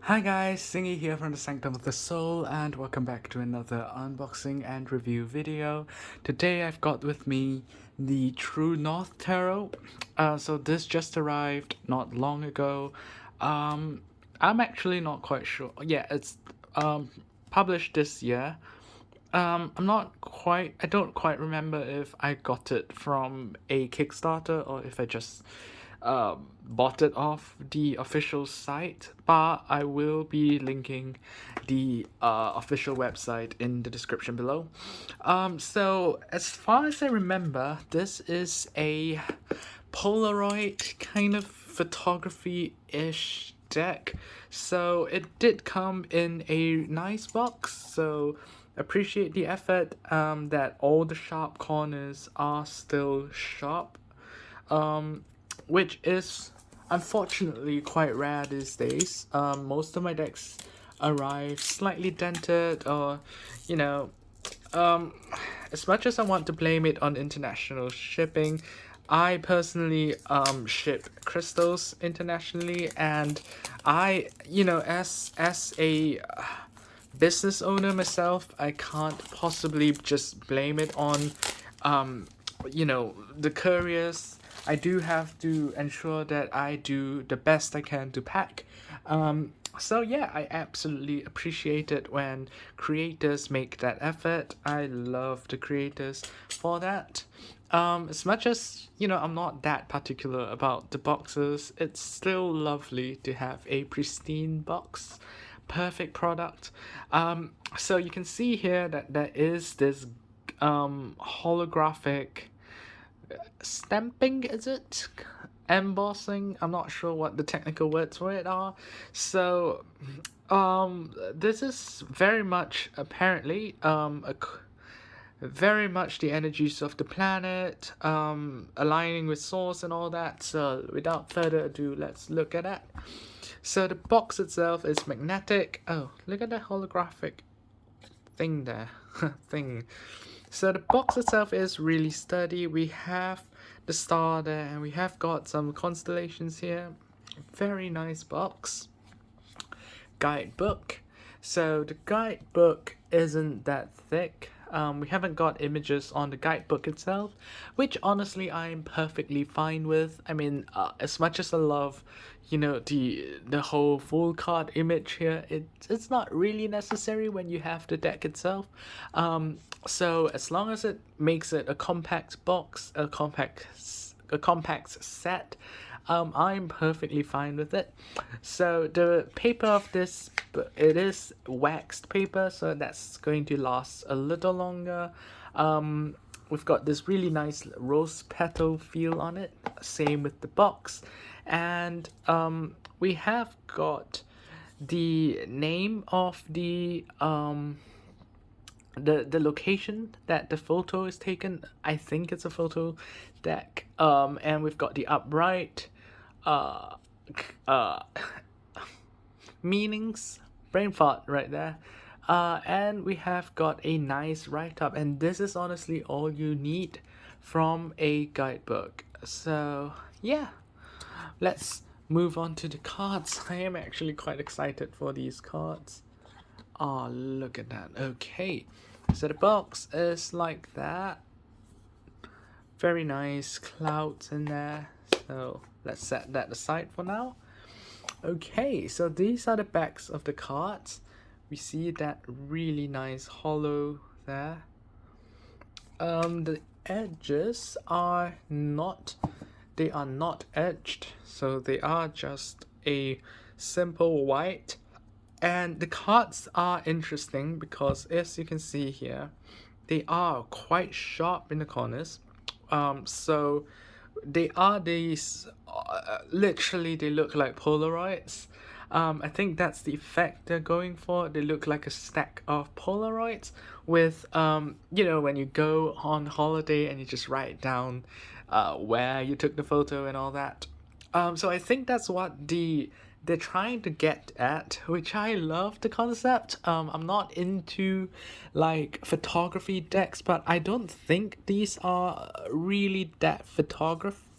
Hi guys, Singy here from the Sanctum of the Soul, and welcome back to another unboxing and review video. Today I've got with me the True North Tarot. So this just arrived not long ago. I'm actually not quite sure. Yeah, it's published this year. I don't quite remember if I got it from a Kickstarter or if I just bought it off the official site, but I will be linking the official website in the description below. So as far as I remember, this is a Polaroid kind of photography-ish deck. So it did come in a nice box, so appreciate the effort that all the sharp corners are still sharp, which is unfortunately quite rare these days. Most of my decks arrive slightly dented, or you know, um, as much as I want to blame it on international shipping, I personally ship crystals internationally, and as a business owner myself, I can't possibly just blame it on the couriers. I do have to ensure that I do the best I can to pack. So yeah, I absolutely appreciate it when creators make that effort. I love the creators for that. As much as I'm not that particular about the boxes, it's still lovely to have a pristine box, perfect product. So you can see here that there is this holographic stamping, is it? Embossing? I'm not sure what the technical words for it are. So, this is very much apparently very much the energies of the planet, aligning with source and all that. So, without further ado, let's look at that. So the box itself is magnetic. Oh, look at that holographic thing there. thing. So the box itself is really sturdy. We have the star there, and we have got some constellations here. Very nice box. Guidebook. So the guidebook isn't that thick. We haven't got images on the guidebook itself, which honestly I'm perfectly fine with. I mean, as much as I love, the whole full card image here, it's not really necessary when you have the deck itself. So as long as it makes it a compact box, a compact set, I'm perfectly fine with it. So the paper of this, it is waxed paper, so that's going to last a little longer. We've got this really nice rose petal feel on it, same with the box. And we have got the name of the location that the photo is taken. I think it's a photo deck. And we've got the upright uh uh meanings, brain fart right there. And we have got a nice write-up, and this is honestly all you need from a guidebook. So yeah, let's move on to the cards. I am actually quite excited for these cards. Oh, look at that. Okay, so the box is like that. Very nice clouds in there. So let's set that aside for now. Okay, so these are the backs of the cards. We see that really nice hollow there. The edges are not, they are not edged, so they are just a simple white. And the cards are interesting because, as you can see here, they are quite sharp in the corners. So they are these, literally they look like Polaroids. I think that's the effect they're going for. They look like a stack of Polaroids with, when you go on holiday and you just write down where you took the photo and all that. So I think that's what they're trying to get at, which I love the concept. I'm not into like photography decks, but I don't think these are really that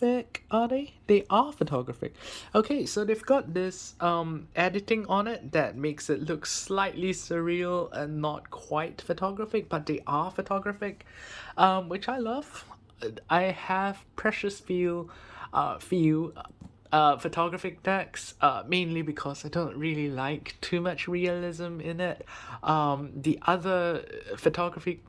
photographic, are they? They are photographic. Okay, so they've got this editing on it that makes it look slightly surreal and not quite photographic, but they are photographic, which I love. I have precious few photographic decks, mainly because I don't really like too much realism in it. The other photography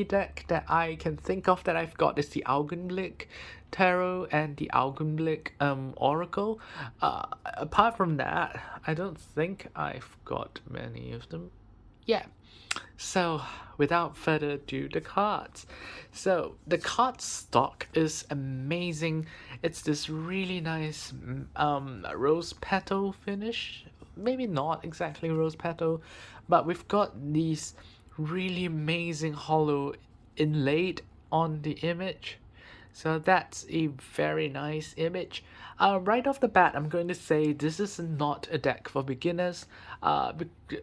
deck that I can think of that I've got is the Augenblick Tarot and the Augenblick Oracle. Apart from that, I don't think I've got many of them. Yeah. So, without further ado, the cards. So, the card stock is amazing. It's this really nice rose petal finish. Maybe not exactly rose petal, but we've got these really amazing hollow inlaid on the image. So that's a very nice image. Right off the bat, I'm going to say this is not a deck for beginners,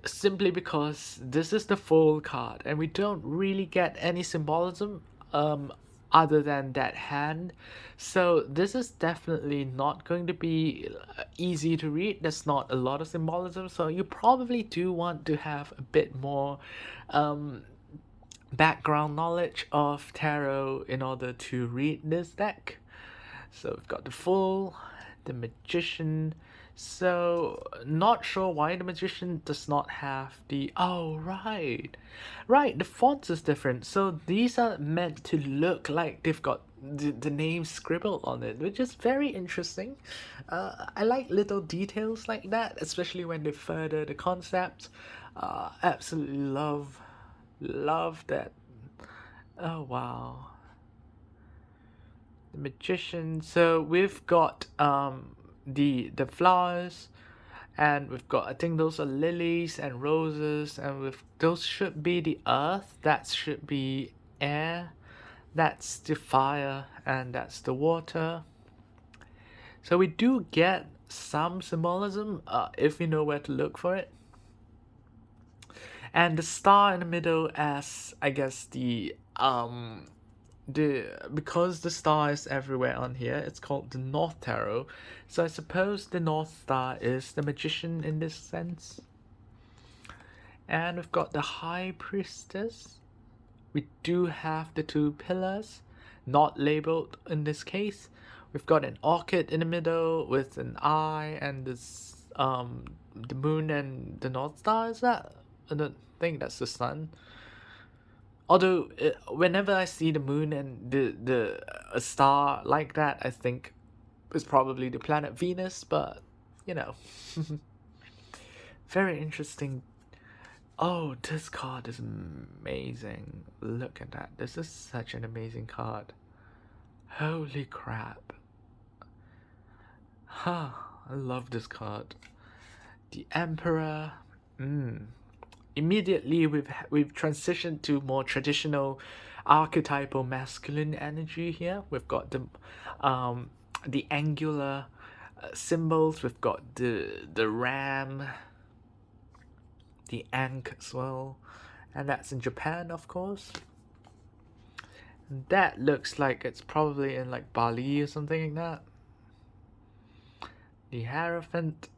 simply because this is the full card, and we don't really get any symbolism other than that hand. So this is definitely not going to be easy to read. There's not a lot of symbolism, so you probably do want to have a bit more background knowledge of tarot in order to read this deck. So we've got the Fool, the Magician. So not sure why the Magician does not have the... Oh, right. Right, the font is different. So these are meant to look like they've got the name scribbled on it, which is very interesting. I like little details like that, especially when they further the concept. Absolutely love that. Oh, wow. The Magician. So we've got the flowers, and we've got, I think those are lilies and roses, and those should be the earth, that should be air, that's the fire, and that's the water. So we do get some symbolism if we know where to look for it. And the star in the middle as, I guess, because the star is everywhere on here, it's called the North Tarot. So I suppose the North Star is the Magician in this sense. And we've got the High Priestess. We do have the two pillars, not labeled in this case. We've got an orchid in the middle with an eye, and this the moon and the North Star. Is that? I don't think that's the sun. Although whenever I see the moon and a star like that, I think it's probably the planet Venus. But you know, very interesting. Oh, this card is amazing. Look at that. This is such an amazing card. Holy crap. Huh, I love this card. The Emperor. Immediately we've transitioned to more traditional archetypal masculine energy here. We've got the angular symbols. We've got the ram, the ankh as well, and that's in Japan, of course. And that looks like it's probably in like Bali or something like that. The Hierophant.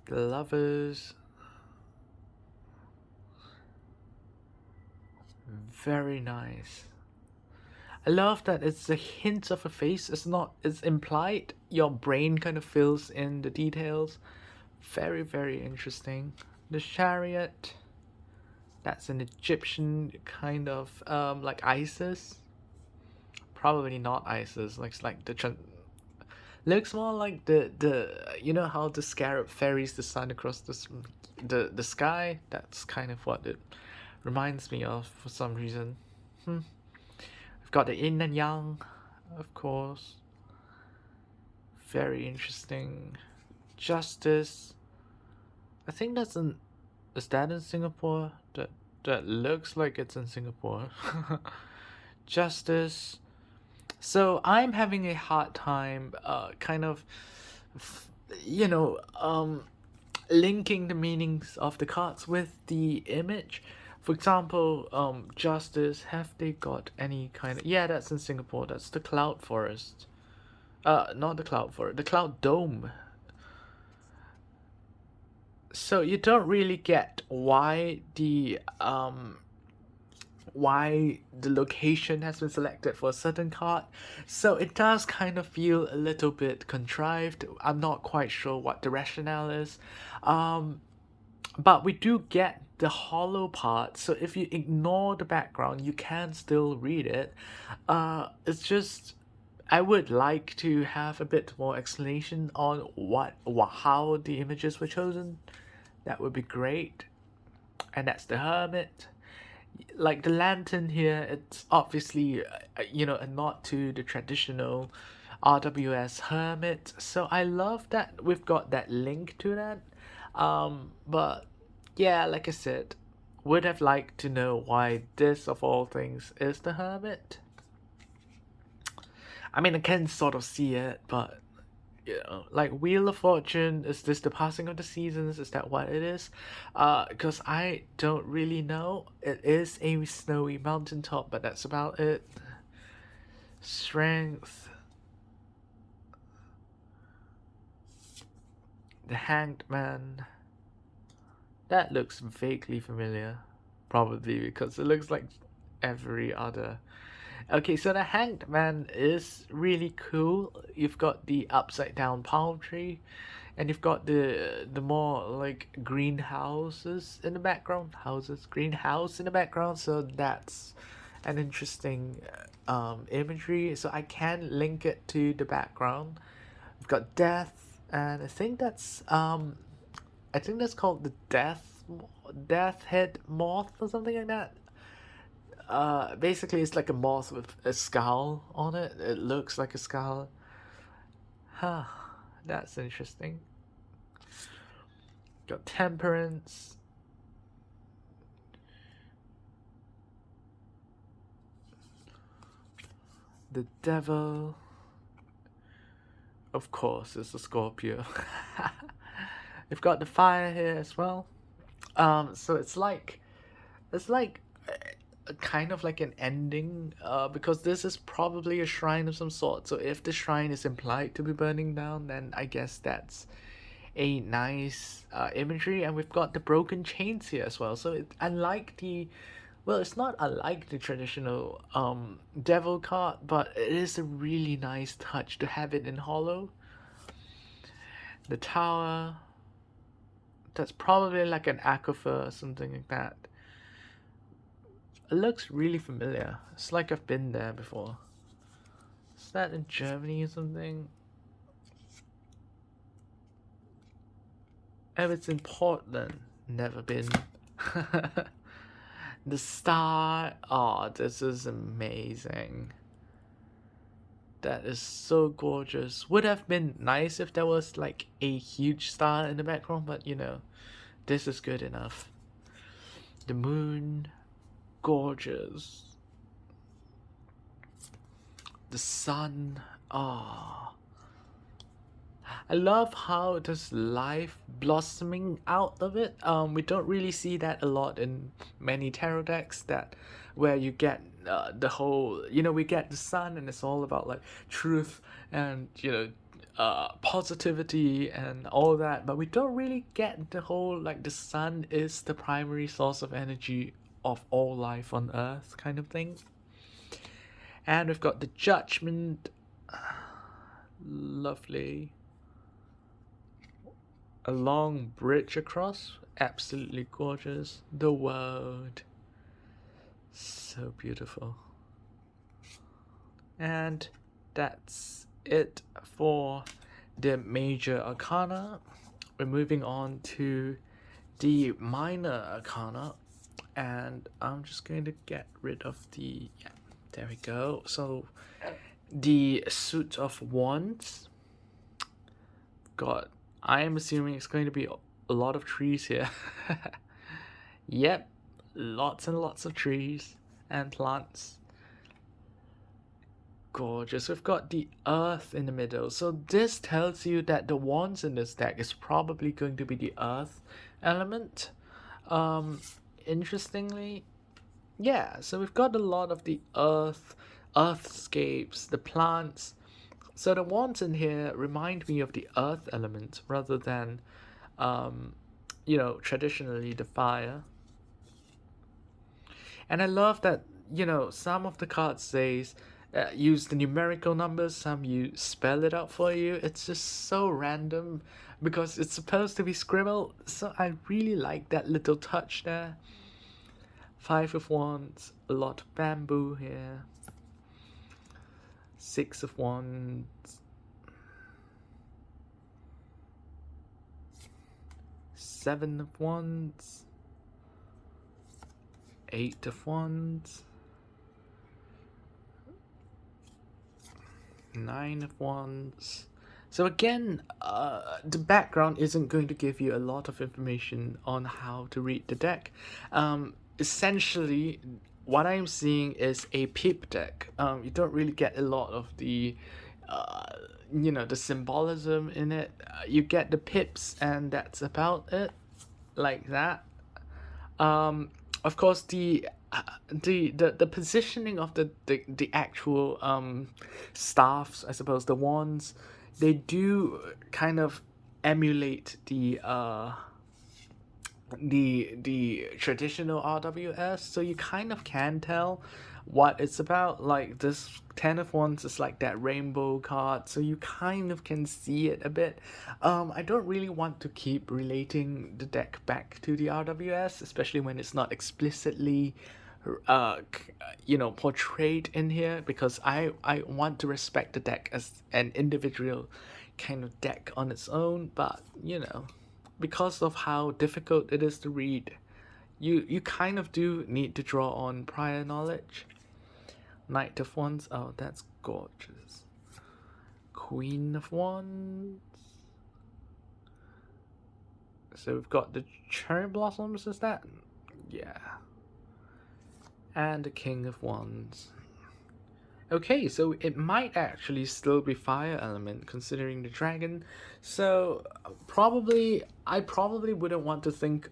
The Lovers. Very nice. I love that it's a hint of a face. It's implied. Your brain kind of fills in the details. Very, very interesting. The Chariot. That's an Egyptian kind of like Isis. Probably not Isis. Looks like looks more like the you know how the scarab ferries the sun across the sky. That's kind of what it reminds me of for some reason. We've got the yin and yang, of course. Very interesting. Justice. I think is that in Singapore? That looks like it's in Singapore. Justice. So I'm having a hard time kind of linking the meanings of the cards with the image. For example, Justice, have they got any kind of... Yeah, that's in Singapore. That's the Cloud Forest. Not the Cloud Forest, the Cloud Dome. So you don't really get why the location has been selected for a certain card. So it does kind of feel a little bit contrived. I'm not quite sure what the rationale is. But we do get the hollow part, so if you ignore the background, you can still read it. It's just I would like to have a bit more explanation on how the images were chosen. That would be great. And that's the Hermit. Like the lantern here, it's obviously a nod to the traditional RWS Hermit. So I love that we've got that link to that. But yeah, like I said, would have liked to know why this of all things is the Hermit. I mean, I can sort of see it, but like Wheel of Fortune, is this the passing of the seasons? Is that what it is? Because I don't really know. It is a snowy mountaintop, but that's about it. Strength. The Hanged Man. That looks vaguely familiar. Probably because it looks like every other. Okay, so the Hanged Man is really cool. You've got the upside down palm tree, and you've got the more like greenhouses in the background. Greenhouse in the background. So that's an interesting imagery. So I can link it to the background. We've got death, and I think that's called the death head moth or something like that. Basically it's like a moth with a skull on it. It looks like a skull. Huh, that's interesting. Got Temperance. The Devil. Of course, it's a Scorpio. We've got the Fire here as well. So it's like kind of like an ending, because this is probably a shrine of some sort. So if the shrine is implied to be burning down, then I guess that's a nice imagery. And we've got the broken chains here as well. So it's not unlike the traditional devil card, but it is a really nice touch to have it in hollow. The Tower. That's probably like an aquifer or something like that. It looks really familiar. It's like I've been there before. Is that in Germany or something? Oh, it's in Portland. Never been. The Star. Oh, this is amazing. That is so gorgeous. Would have been nice if there was like a huge star in the background, but this is good enough. The Moon. Gorgeous. The Sun. Oh, I love how there's life blossoming out of it. We don't really see that a lot in many tarot decks, that where you get the whole, we get the sun and it's all about like truth and positivity and all that, but we don't really get the whole like the sun is the primary source of energy of all life on earth kind of thing. And we've got the Judgment. Lovely. A long bridge across, absolutely gorgeous. The World, so beautiful. And that's it for the major arcana. We're moving on to the minor arcana, and I'm just going to get rid of there we go. So the Suit of Wands. I am assuming it's going to be a lot of trees here. Yep, lots and lots of trees and plants. Gorgeous. We've got the Earth in the middle. So this tells you that the wands in this deck is probably going to be the Earth element. interestingly, yeah, so we've got a lot of the earthscapes, the plants. So the wands in here remind me of the earth element rather than, um, traditionally the fire. And I love that, some of the cards says use the numerical numbers, some you spell it out for you. It's just so random because it's supposed to be scribbled. So I really like that little touch there. Five of Wands, a lot of bamboo here. Six of Wands. Seven of Wands. Eight of Wands. Nine of Wands. So again, the background isn't going to give you a lot of information on how to read the deck. Essentially, what I'm seeing is a pip deck. You don't really get a lot of the, the symbolism in it. You get the pips, and that's about it, like that. Of course, the positioning of the actual staffs, I suppose, the wands, they do kind of emulate the traditional RWS, so you kind of can tell what it's about. Like this Ten of Wands is like that rainbow card, so you kind of can see it a bit. I don't really want to keep relating the deck back to the RWS, especially when it's not explicitly portrayed in here, because I want to respect the deck as an individual kind of deck on its own. But because of how difficult it is to read, you kind of do need to draw on prior knowledge. Knight of Wands, oh, that's gorgeous. Queen of Wands. So we've got the cherry blossoms, is that? Yeah. And the King of Wands. Okay, so it might actually still be fire element considering the dragon. So I probably wouldn't want to think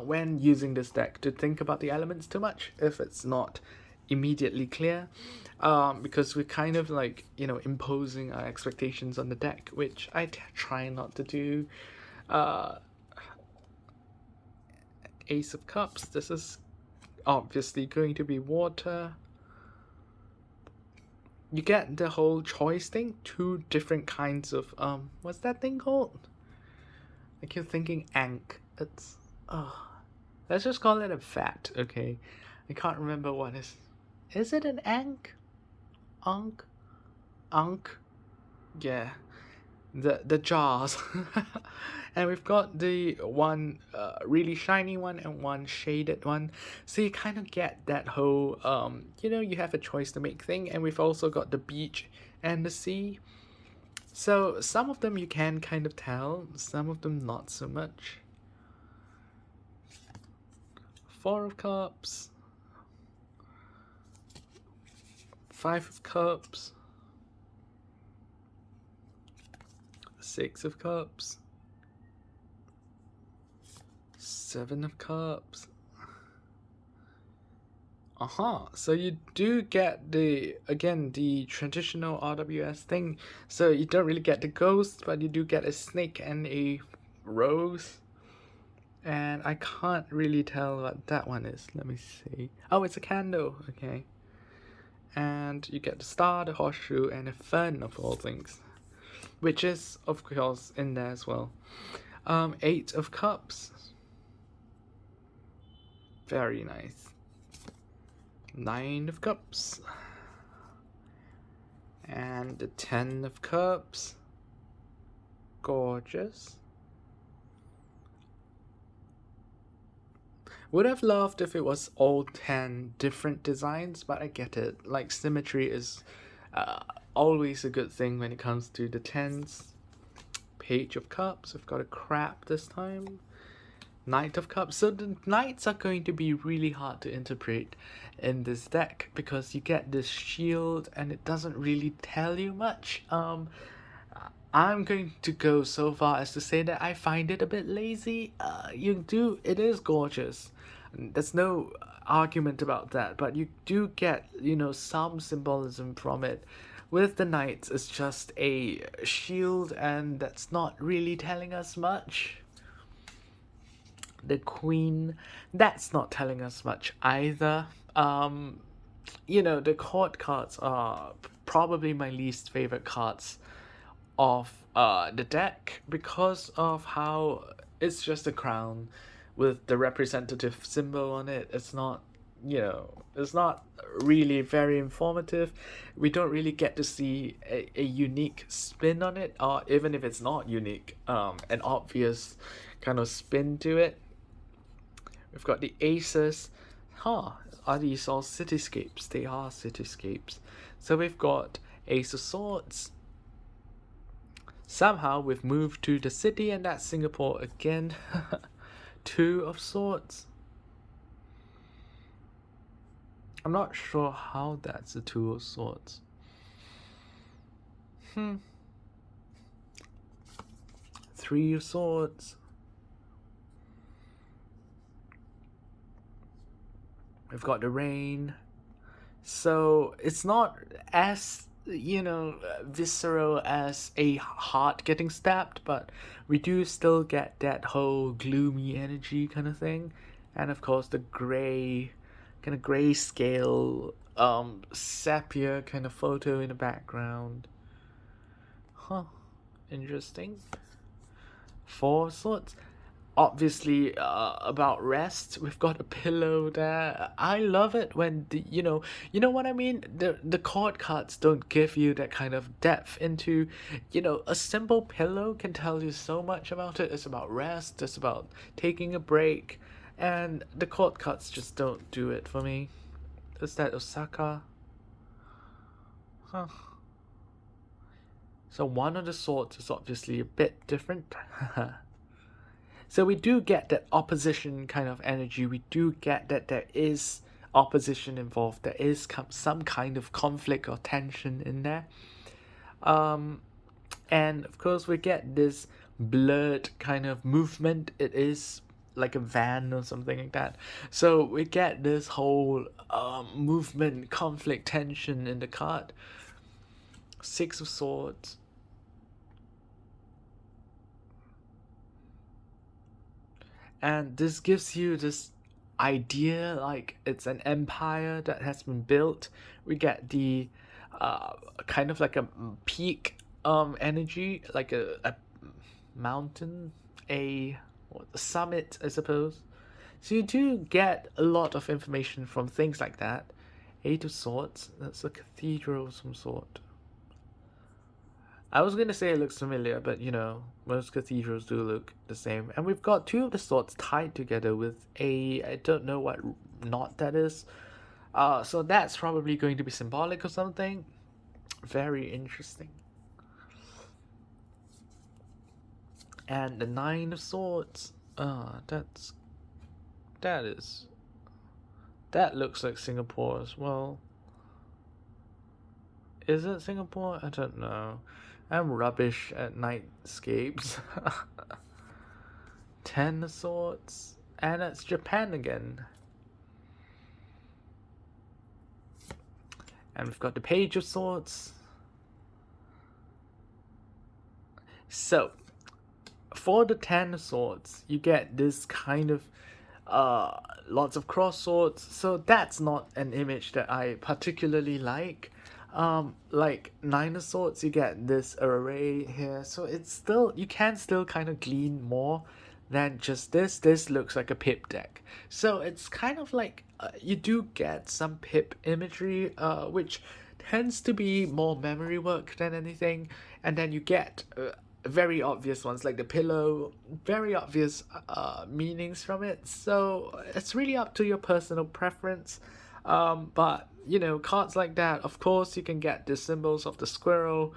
when using this deck to think about the elements too much if it's not immediately clear, because we're kind of like imposing our expectations on the deck, which I try not to do. Ace of Cups, this is obviously going to be water. You get the whole choice thing, two different kinds of what's that thing called? I keep thinking Ankh. It's let's just call it a fat, okay? I can't remember what is it an Ankh? Ankh? Yeah. The jars. And we've got the one really shiny one and one shaded one, so you kind of get that whole you have a choice to make thing. And we've also got the beach and the sea, so some of them you can kind of tell, some of them not so much. Four of Cups, Five of Cups, Six of Cups, Seven of Cups. So you do get the traditional RWS thing. So you don't really get the ghost, but you do get a snake and a rose. And I can't really tell what that one is. Let me see. Oh, it's a candle. Okay. And you get the star, the horseshoe, and a fern of all things, which is of course in there as well. Eight of Cups. Very nice. Nine of Cups. And the Ten of Cups. Gorgeous. Would have loved if it was all 10 different designs, but I get it. Like, symmetry is always a good thing when it comes to the 10s. Page of Cups. We've got a crab this time. Knight of Cups. So the knights are going to be really hard to interpret in this deck because you get this shield and it doesn't really tell you much. I'm going to go so far as to say that I find it a bit lazy. It is gorgeous. There's no argument about that, but you do get, some symbolism from it. With the knights, it's just a shield, and that's not really telling us much. The queen, that's not telling us much either. The court cards are probably my least favorite cards of the deck because of how it's just a crown with the representative symbol on it. It's not really very informative. We don't really get to see a unique spin on it, or even if it's not unique, an obvious kind of spin to it. We've got the aces. Are these all cityscapes? They are cityscapes. So we've got Ace of Swords. Somehow we've moved to the city, and that's Singapore again. Two of Swords. I'm not sure how that's a Two of Swords. Three of Swords. We've got the rain. So it's not as, visceral as a heart getting stabbed, but we do still get that whole gloomy energy kind of thing. And of course the gray, kind of grayscale, sepia kind of photo in the background. Interesting. Four Swords. Obviously, about rest, we've got a pillow there. I love it when you know what I mean. The court cards don't give you that kind of depth into, a simple pillow can tell you so much about it. It's about rest. It's about taking a break, and the court cards just don't do it for me. Is that Osaka? So one of the swords is obviously a bit different. So we do get that opposition kind of energy. We do get that there is opposition involved. There is some kind of conflict or tension in there. And of course we get this blurred kind of movement. It is like a van or something like that. So we get this whole movement, conflict, tension in the card. Six of Swords. And this gives you this idea like it's an empire that has been built. We get the kind of like a peak energy, like a mountain, a summit, I suppose. So you do get a lot of information from things like that. Eight of Swords, that's a cathedral of some sort. I was going to say it looks familiar, but most cathedrals do look the same. And we've got two of the swords tied together with I don't know what knot that is. So that's probably going to be symbolic or something. Very interesting. And the Nine of Swords. That looks like Singapore as well. Is it Singapore? I don't know. I'm rubbish at nightscapes. Ten of Swords. And it's Japan again. And we've got the Page of Swords. So, for the Ten of Swords, you get this kind of lots of cross swords. So that's not an image that I particularly like. Like Nine of Swords, you get this array here, so it's still, you can still kind of glean more than just this. This looks like a pip deck, so it's kind of like you do get some pip imagery, which tends to be more memory work than anything, and then you get very obvious ones like the pillow, very obvious meanings from it. So it's really up to your personal preference, but cards like that, of course you can get the symbols of the squirrel,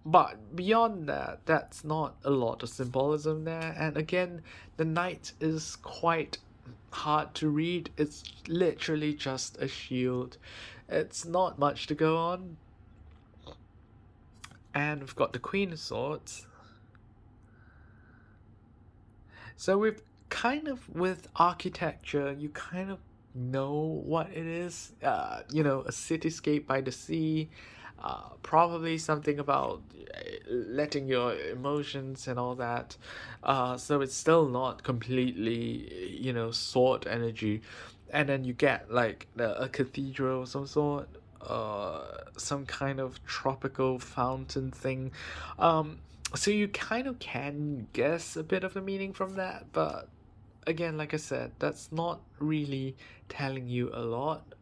but beyond that, that's not a lot of symbolism there. And again, the knight is quite hard to read. It's literally just a shield. It's not much to go on. And we've got the Queen of Swords. So we've kind of with architecture, you kind of know what it is. A cityscape by the sea. Probably something about letting your emotions and all that. So it's still not completely, sword energy. And then you get like a cathedral of some sort, some kind of tropical fountain thing. Um, so you kind of can guess a bit of the meaning from that, but again, like I said, that's not really telling you a lot.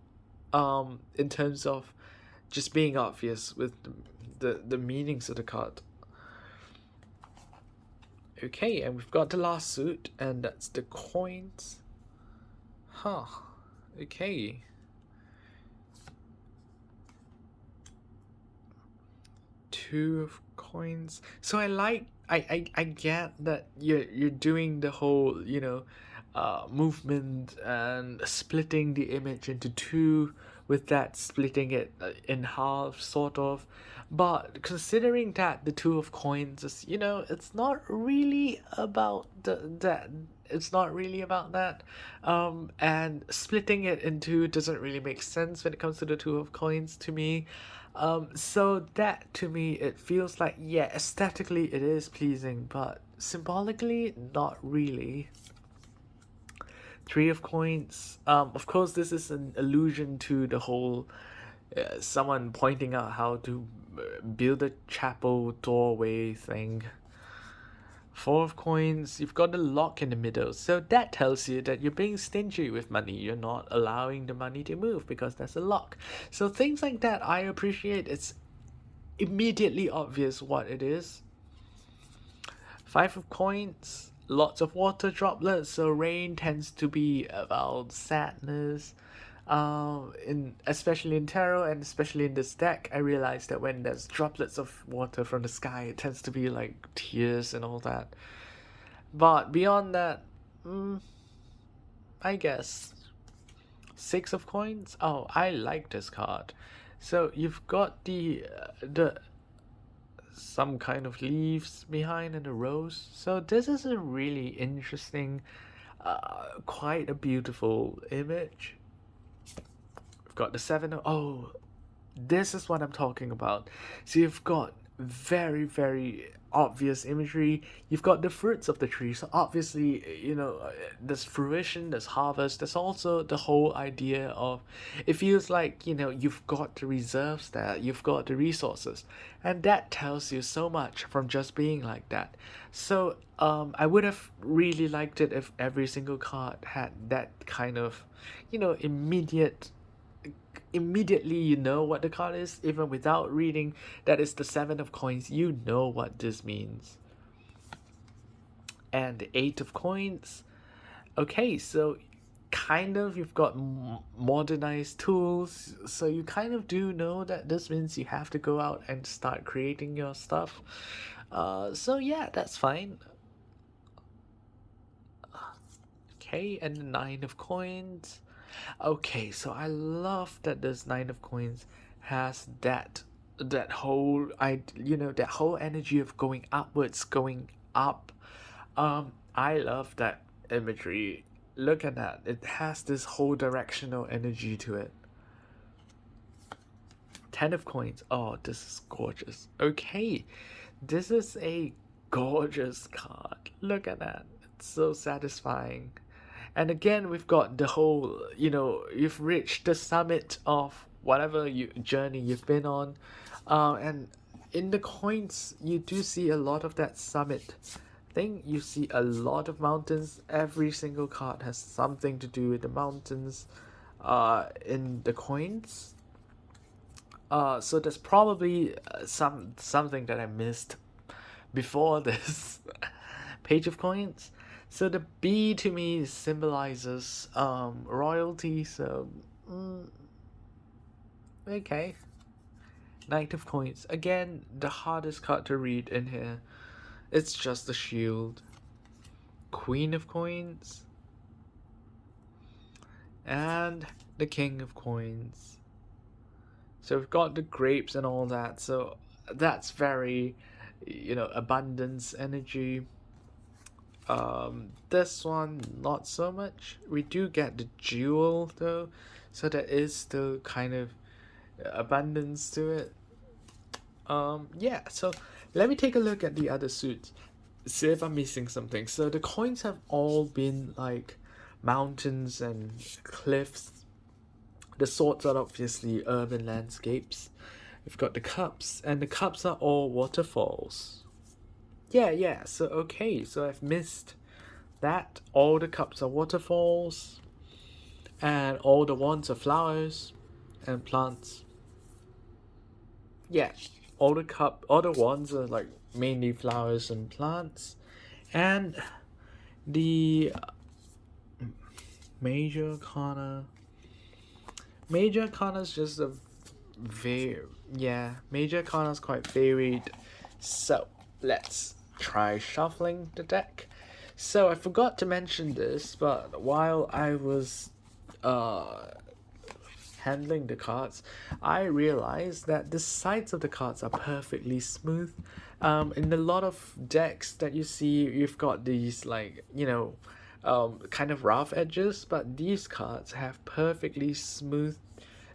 In terms of just being obvious with the meanings of the card. Okay, and we've got the last suit, and that's the coins. Huh. Okay. Two of coins. So I get that you're doing the whole, movement and splitting the image into two, with that splitting it in half sort of. But considering that the two of coins is, it's not really about that, it's not really about that. And splitting it into doesn't really make sense when it comes to the two of coins to me. So that to me, it feels like, yeah, aesthetically it is pleasing, but symbolically, not really. Three of coins. Of course, this is an allusion to the whole someone pointing out how to build a chapel doorway thing. Four of coins, you've got the lock in the middle, so that tells you that you're being stingy with money. You're not allowing the money to move because there's a lock. So things like that I appreciate. It's immediately obvious what it is. Five of coins, lots of water droplets, so rain tends to be about sadness. In especially in tarot and especially in this deck, I realized that when there's droplets of water from the sky, it tends to be like tears and all that. But beyond that, I guess six of coins. Oh, I like this card. So you've got the some kind of leaves behind and a rose. So this is a really interesting, quite a beautiful image. We've got the seven. Oh, this is what I'm talking about. So you've got very, very obvious imagery. You've got the fruits of the tree. So obviously, there's fruition, there's harvest. There's also the whole idea of it feels like, you've got the reserves there, you've got the resources. And that tells you so much from just being like that. So I would have really liked it if every single card had that kind of, immediately you know what the card is, even without reading that is the seven of coins, you know what this means. And the eight of coins. Okay, so kind of you've got modernized tools, so you kind of do know that this means you have to go out and start creating your stuff. So yeah, that's fine. Okay, and the nine of coins. Okay, so I love that this nine of coins has that whole that whole energy of going upwards, going up. I love that imagery. Look at that. It has this whole directional energy to it. Ten of coins. Oh, this is gorgeous. Okay, this is a gorgeous card. Look at that. It's so satisfying. And again, we've got the whole, you've reached the summit of whatever journey you've been on. And in the coins, you do see a lot of that summit thing. You see a lot of mountains. Every single card has something to do with the mountains in the coins. So there's probably something that I missed before this page of coins. So the B to me symbolizes royalty. So okay. Knight of coins, again the hardest card to read in here. It's just the shield. Queen of coins and the king of coins. So we've got the grapes and all that, so that's very abundance energy. This one not so much. We do get the jewel though, so there is still kind of abundance to it. Yeah, so let me take a look at the other suits, see if I'm missing something. So the coins have all been like mountains and cliffs. The swords are obviously urban landscapes. We've got the cups, and the cups are all waterfalls. Yeah, so okay, so I've missed that. All the cups are waterfalls, and all the wands are flowers and plants. Yeah, all the wands are like mainly flowers and plants, and the major arcana. Major arcana is just a very yeah. Major arcana is quite varied. So let's try shuffling the deck. So I forgot to mention this, but while I was uh handling the cards, I realized that the sides of the cards are perfectly smooth. In a lot of decks that you see, you've got these like, kind of rough edges, but these cards have perfectly smooth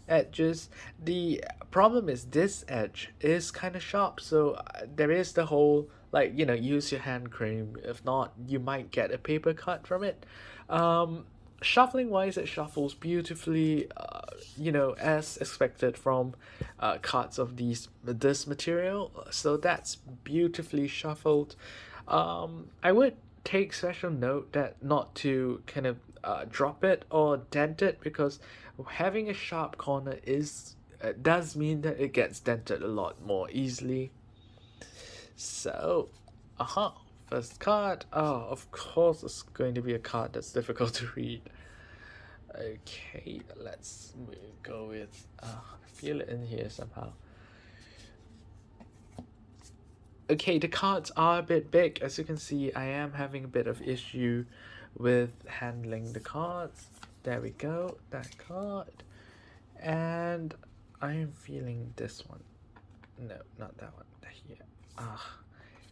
edges. The problem is this edge is kind of sharp, so there is the whole like, use your hand cream. If not, you might get a paper cut from it. Um, Shuffling wise, it shuffles beautifully, as expected from cards of this material. So that's beautifully shuffled. I would take special note that not to kind of drop it or dent it, because having a sharp corner does mean that it gets dented a lot more easily. So, first card. Oh, of course, it's going to be a card that's difficult to read. Okay, let's go with. I feel it in here somehow. Okay, the cards are a bit big. As you can see, I am having a bit of issue with handling the cards. There we go, that card. And I am feeling this one. No, not that one. Here.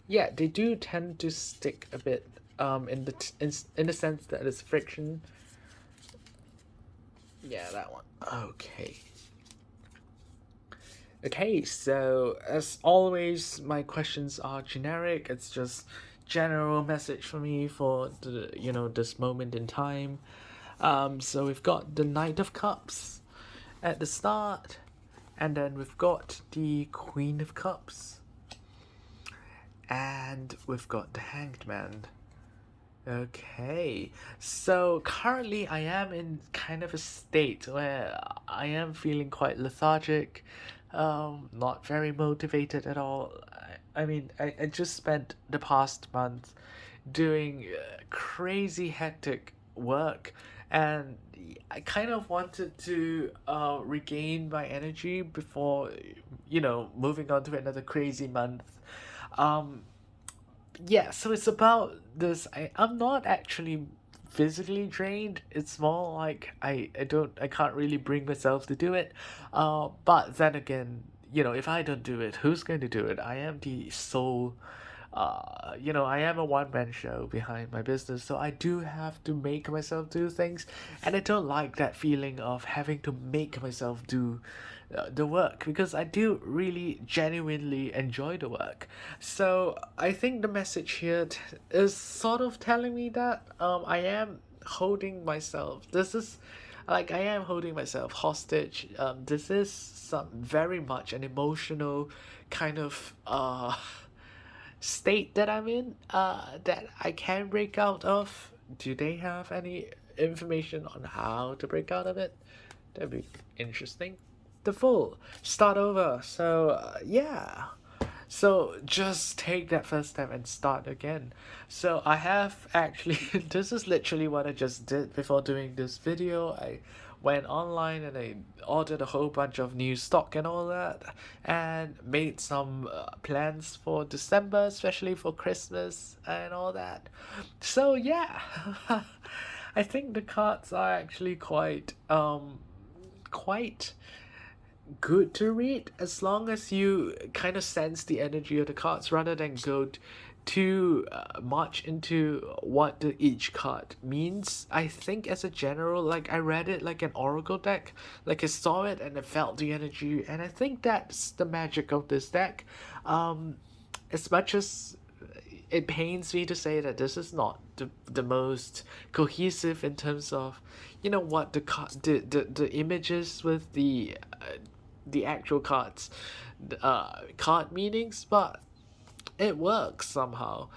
Yeah, they do tend to stick a bit in the sense that it's friction. Yeah, that one. Okay, so as always, my questions are generic. It's just general message for me for this moment in time. So we've got the Knight of Cups at the start, and then we've got the Queen of Cups, and we've got the Hanged Man. Okay, so currently I am in kind of a state where I am feeling quite lethargic, not very motivated at all. I just spent the past month doing crazy hectic work, and I kind of wanted to regain my energy before, moving on to another crazy month. Um, yeah, so it's about this. I'm not actually physically drained. It's more like I can't really bring myself to do it. But then again, if I don't do it, who's going to do it? I am the sole I am a one man show behind my business, so I do have to make myself do things, and I don't like that feeling of having to make myself do the work, because I do really genuinely enjoy the work. So I think the message here is sort of telling me that I am holding myself. I am holding myself hostage. This is some very much an emotional kind of state that I'm in, that I can break out of. Do they have any information on how to break out of it? That'd be interesting. The full start over. So yeah. So just take that first step and start again. So I have actually this is literally what I just did before doing this video. I went online and I ordered a whole bunch of new stock and all that, and made some plans for December, especially for Christmas and all that. So yeah, I think the cards are actually quite good to read as long as you kind of sense the energy of the cards rather than go too much into what each card means. I think as a general, like I read it like an oracle deck, like I saw it and I felt the energy, and I think that's the magic of this deck. Um, as much as it pains me to say that this is not the most cohesive in terms of, you know what, the images with the actual cards, card meanings, but it works somehow.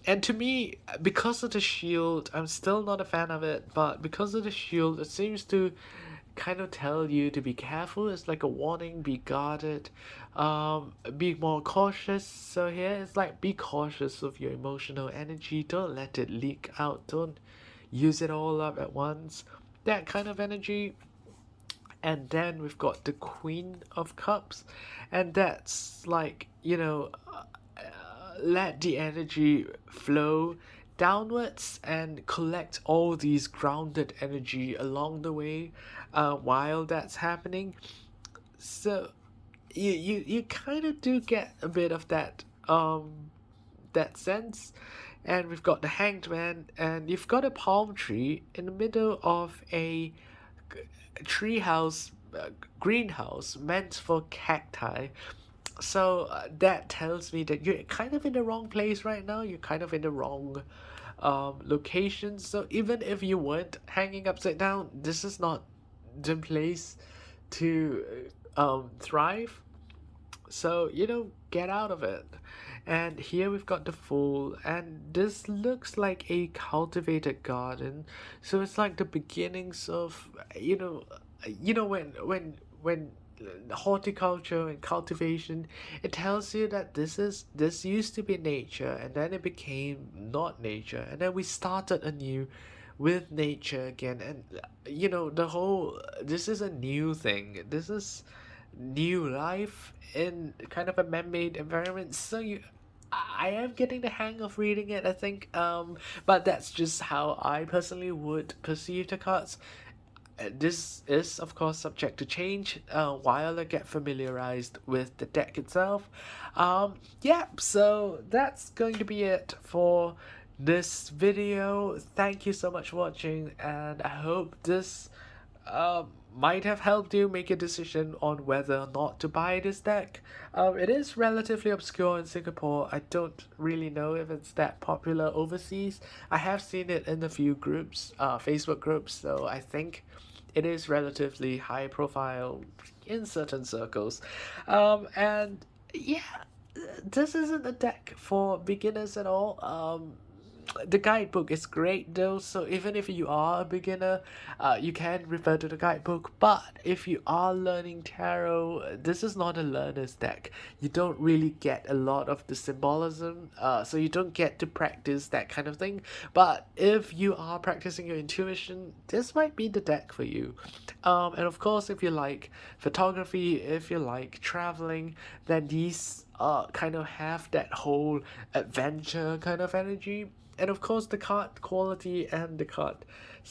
And to me, because of the shield, I'm still not a fan of it, but because of the shield, it seems to kind of tell you to be careful. It's like a warning, be guarded, be more cautious. So here it's like be cautious of your emotional energy. Don't let it leak out. Don't use it all up at once. That kind of energy. And then we've got the Queen of Cups, and that's like, let the energy flow downwards and collect all these grounded energy along the way while that's happening. So you kind of do get a bit of that sense. And we've got the Hanged Man, and you've got a palm tree in the middle of a treehouse, greenhouse meant for cacti. So that tells me that you're kind of in the wrong place right now. You're kind of in the wrong location. So even if you weren't hanging upside down, this is not the place to thrive. So, get out of it. And here we've got the Fool, and this looks like a cultivated garden. So it's like the beginnings of, when horticulture and cultivation, it tells you that this used to be nature, and then it became not nature, and then we started anew with nature again. And the whole, this is a new thing. This is new life in kind of a man-made environment. So I am getting the hang of reading it, I think. But that's just how I personally would perceive the cards. This is, of course, subject to change while I get familiarized with the deck itself. Yeah, so that's going to be it for this video. Thank you so much for watching, and I hope this might have helped you make a decision on whether or not to buy this deck. It is relatively obscure in Singapore. I don't really know if it's that popular overseas. I have seen it in a few groups, Facebook groups, so I think it is relatively high profile in certain circles. And yeah, this isn't a deck for beginners at all. The guidebook is great though, so even if you are a beginner, you can refer to the guidebook. But if you are learning tarot, this is not a learner's deck. You don't really get a lot of the symbolism, so you don't get to practice that kind of thing. But if you are practicing your intuition, this might be the deck for you. And of course, if you like photography, if you like traveling, then these kind of have that whole adventure kind of energy. And of course, the card quality and the cards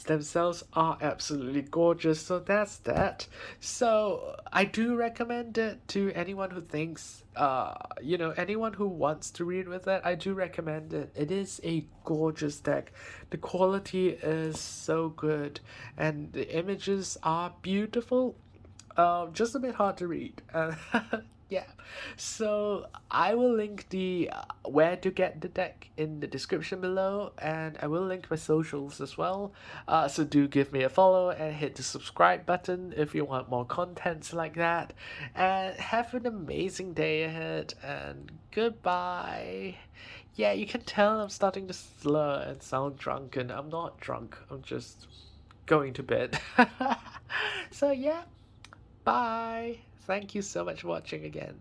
themselves are absolutely gorgeous, so that's that. So I do recommend it to anyone who thinks, anyone who wants to read with it. I do recommend it. It is a gorgeous deck. The quality is so good, and the images are beautiful. Just a bit hard to read. Yeah, so I will link the where to get the deck in the description below, and I will link my socials as well. So do give me a follow and hit the subscribe button if you want more contents like that. And have an amazing day ahead, and goodbye. Yeah, you can tell I'm starting to slur and sound drunken. I'm not drunk. I'm just going to bed. So yeah, bye. Thank you so much for watching again.